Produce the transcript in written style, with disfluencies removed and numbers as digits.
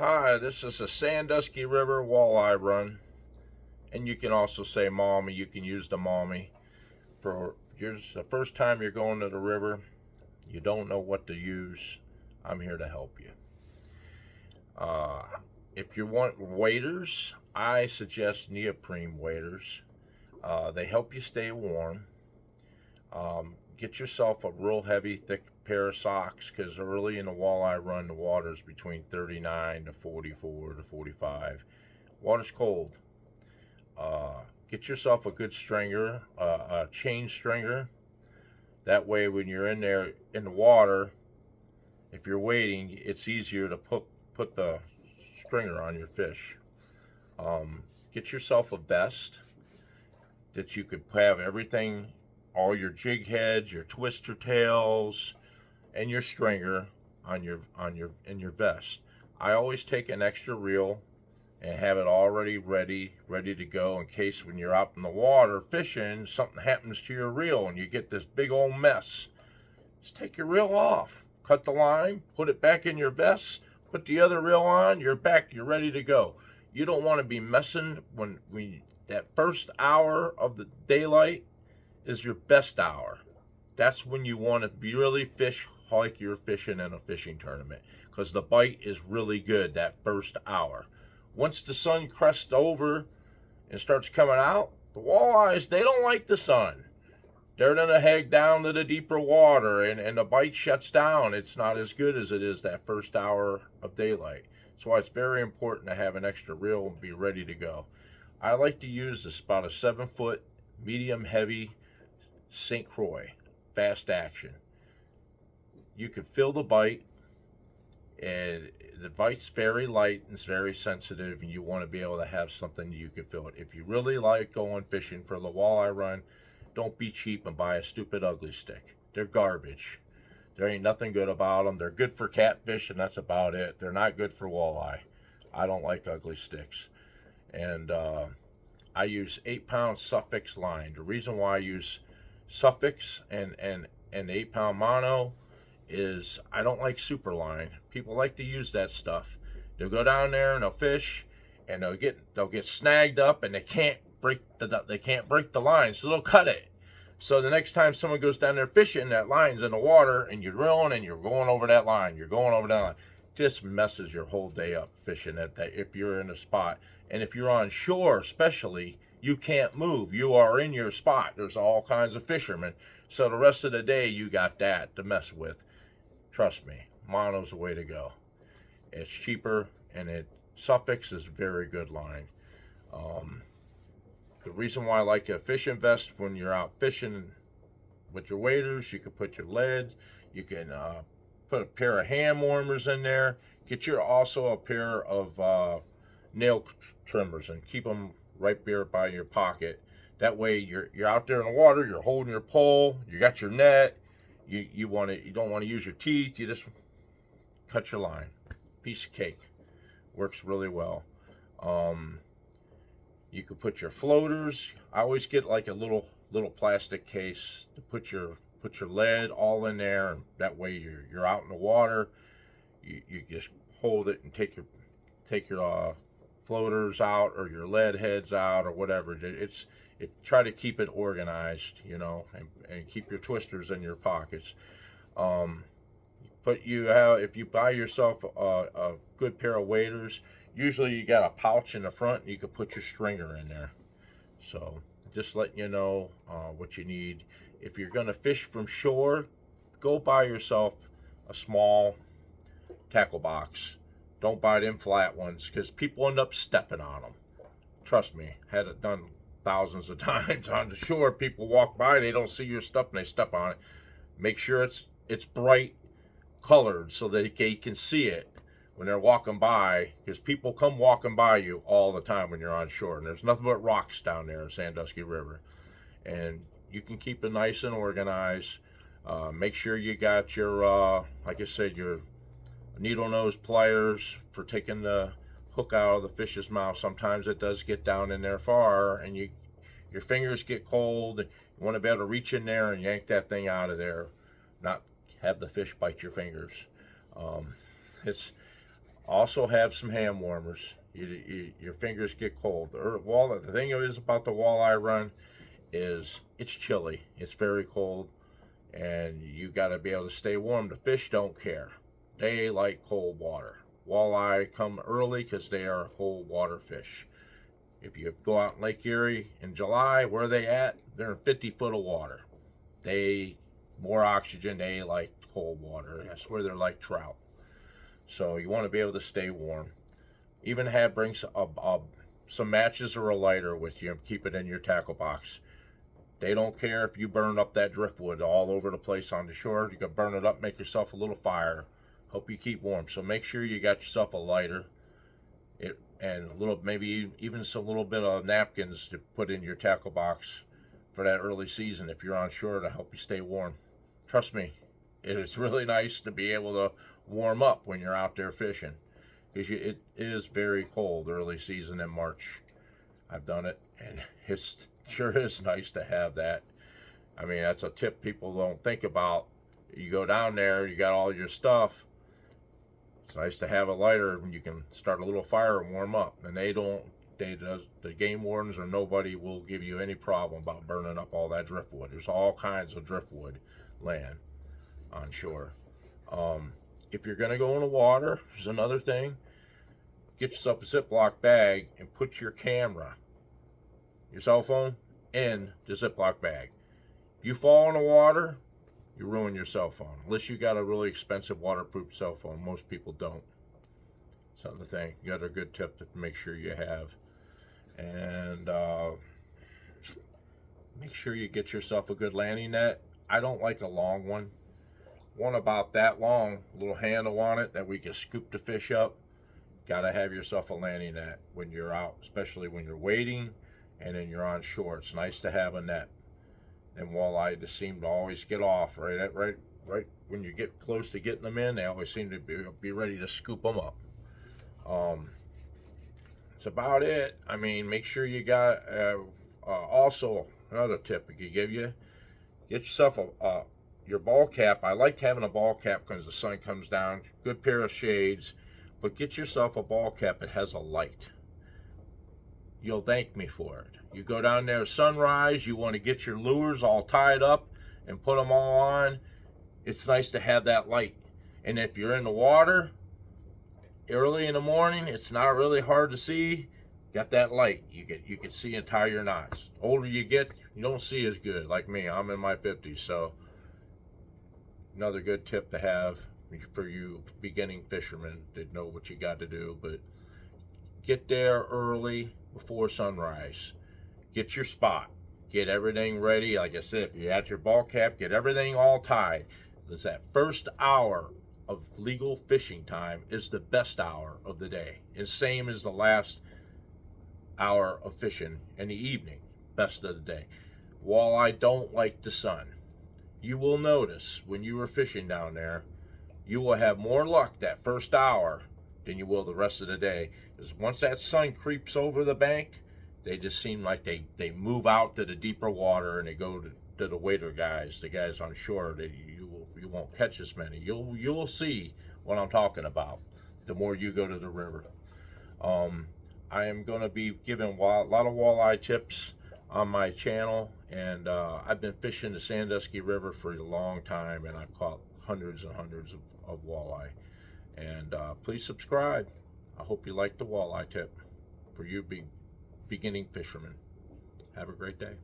Hi, this is a Sandusky River walleye run, and you can also say mommy. You can use the mommy for yours. The first time you're going to the river, you don't know what to use. I'm here to help you. Uh, if you want waders, I suggest neoprene waders. They help you stay warm. Get yourself a real heavy, thick pair of socks because early in the walleye run, the water's between 39 to 44 to 45. Water's cold. Get yourself a good stringer, a chain stringer. That way, when you're in there in the water, if you're waiting, it's easier to put the stringer on your fish. Get yourself a vest that you could have everything, all your jig heads, your twister tails, and your stringer in your vest. I always take an extra reel and have it already ready to go in case when you're out in the water fishing, something happens to your reel and you get this big old mess. Just take your reel off, cut the line, put it back in your vest, put the other reel on, you're back, you're ready to go. You don't want to be messing when that first hour of the daylight is your best hour. That's when you want to really fish like you're fishing in a fishing tournament because the bite is really good that first hour. Once the sun crests over and starts coming out, the walleyes, they don't like the sun. They're going to head down to the deeper water and the bite shuts down. It's not as good as it is that first hour of daylight. That's why it's very important to have an extra reel and be ready to go. I like to use this about a 7-foot medium heavy St. Croix, fast action. You can feel the bite, and the bite's very light and it's very sensitive, and you want to be able to have something you can feel it. If you really like going fishing for the walleye run, don't be cheap and buy a stupid ugly stick. They're garbage. There ain't nothing good about them. They're good for catfish, and that's about it. They're not good for walleye. I don't like ugly sticks. And I use 8-pound Suffix line. The reason why I use Suffix and 8-pound mono is I don't like super line. People like to use that stuff. They'll go down there and they'll fish, and they'll get snagged up, and they can't break the line, so they'll cut it. So the next time someone goes down there fishing, that line's in the water, and you're drilling, and you're going over that line. You're going over that line. Just messes your whole day up fishing at that if you're in a spot. And if you're on shore, especially, you can't move. You are in your spot. There's all kinds of fishermen. So the rest of the day, you got that to mess with. Trust me, mono's the way to go. It's cheaper, and Suffix is very good line. The reason why I like a fishing vest when you're out fishing with your waders, you can put your lead, you can put a pair of hand warmers in there. Get your also a pair of nail trimmers and keep them right there by your pocket. That way you're out there in the water, you're holding your pole, you got your net. You don't want to use your teeth. You just cut your line. Piece of cake. Works really well. You could put your floaters. I always get like a little plastic case to put your lead all in there, and that way you're out in the water. You just hold it and take your floaters out or your lead heads out or whatever. Try to keep it organized, and keep your twisters in your pockets. But if you buy yourself a good pair of waders, usually you got a pouch in the front and you can put your stringer in there. So just letting you know what you need. If you're going to fish from shore, go buy yourself a small tackle box. Don't buy them flat ones because people end up stepping on them. Trust me, had it done thousands of times on the shore. People walk by, they don't see your stuff, and they step on it. Make sure it's bright colored so that they can see it when they're walking by, because people come walking by you all the time when you're on shore, and there's nothing but rocks down there in Sandusky River. And you can keep it nice and organized. Make sure you got your, like I said, your needle nose pliers for taking the hook out of the fish's mouth. Sometimes it does get down in there far, and your fingers get cold. You want to be able to reach in there and yank that thing out of there, not have the fish bite your fingers. It's Also have some hand warmers. Your fingers get cold. The thing is about the walleye run is it's chilly. It's very cold, and you got to be able to stay warm. The fish don't care. They like cold water. Walleye come early because they are a cold water fish. If you go out in Lake Erie in July, where are they at? They're in 50 foot of water. They more oxygen. They like cold water. That's where they're like trout. So you want to be able to stay warm. Even bring some matches or a lighter with you and keep it in your tackle box. They don't care if you burn up that driftwood all over the place on the shore. You can burn it up, make yourself a little fire. Hope you keep warm. So make sure you got yourself a lighter. And a little, maybe even some little bit of napkins to put in your tackle box for that early season if you're on shore to help you stay warm. Trust me, it is really nice to be able to warm up when you're out there fishing, because it is very cold early season in March. I've done it, and it sure is nice to have that. I mean, that's a tip people don't think about. You go down there, you got all your stuff. It's nice to have a lighter and you can start a little fire and warm up. And the game wardens or nobody will give you any problem about burning up all that driftwood. There's all kinds of driftwood land on shore. If you're going to go in the water, there's another thing. Get yourself a Ziploc bag and put your camera, your cell phone, in the Ziploc bag. If you fall in the water, you ruin your cell phone. Unless you got a really expensive waterproof cell phone. Most people don't. Something to think. You got a good tip to make sure you have. And make sure you get yourself a good landing net. I don't like a long one. One about that long, a little handle on it that we can scoop the fish up. Got to have yourself a landing net when you're out, especially when you're wading and then you're on shore. It's nice to have a net. And walleye just seem to always get off right when you get close to getting them in. They always seem to be ready to scoop them up. That's about it. I mean, make sure you got also another tip I could give you: get yourself your ball cap. I like having a ball cap because the sun comes down. Good pair of shades, but get yourself a ball cap that has a light. You'll thank me for it. You go down there at sunrise, you want to get your lures all tied up and put them all on. It's nice to have that light. And if you're in the water early in the morning, it's not really hard to see. Got that light. You can see and tie your knots. Older you get, you don't see as good. Like me, I'm in my 50s, so another good tip to have for you beginning fishermen that know what you got to do. But get there early before sunrise. Get your spot. Get everything ready. Like I said, if you had your ball cap, get everything all tied. Because that first hour of legal fishing time is the best hour of the day. And same as the last hour of fishing in the evening. Best of the day. Walleye don't like the sun. You will notice when you are fishing down there, you will have more luck that first hour than you will the rest of the day. Because once that sun creeps over the bank, they just seem like they move out to the deeper water and they go to the waiter guys, the guys on shore. You won't catch as many. You'll see what I'm talking about the more you go to the river. I am going to be giving a lot of walleye tips on my channel, and I've been fishing the Sandusky River for a long time, and I've caught hundreds and hundreds of walleye. And please subscribe. I hope you like the walleye tip for you beginning fishermen. Have a great day.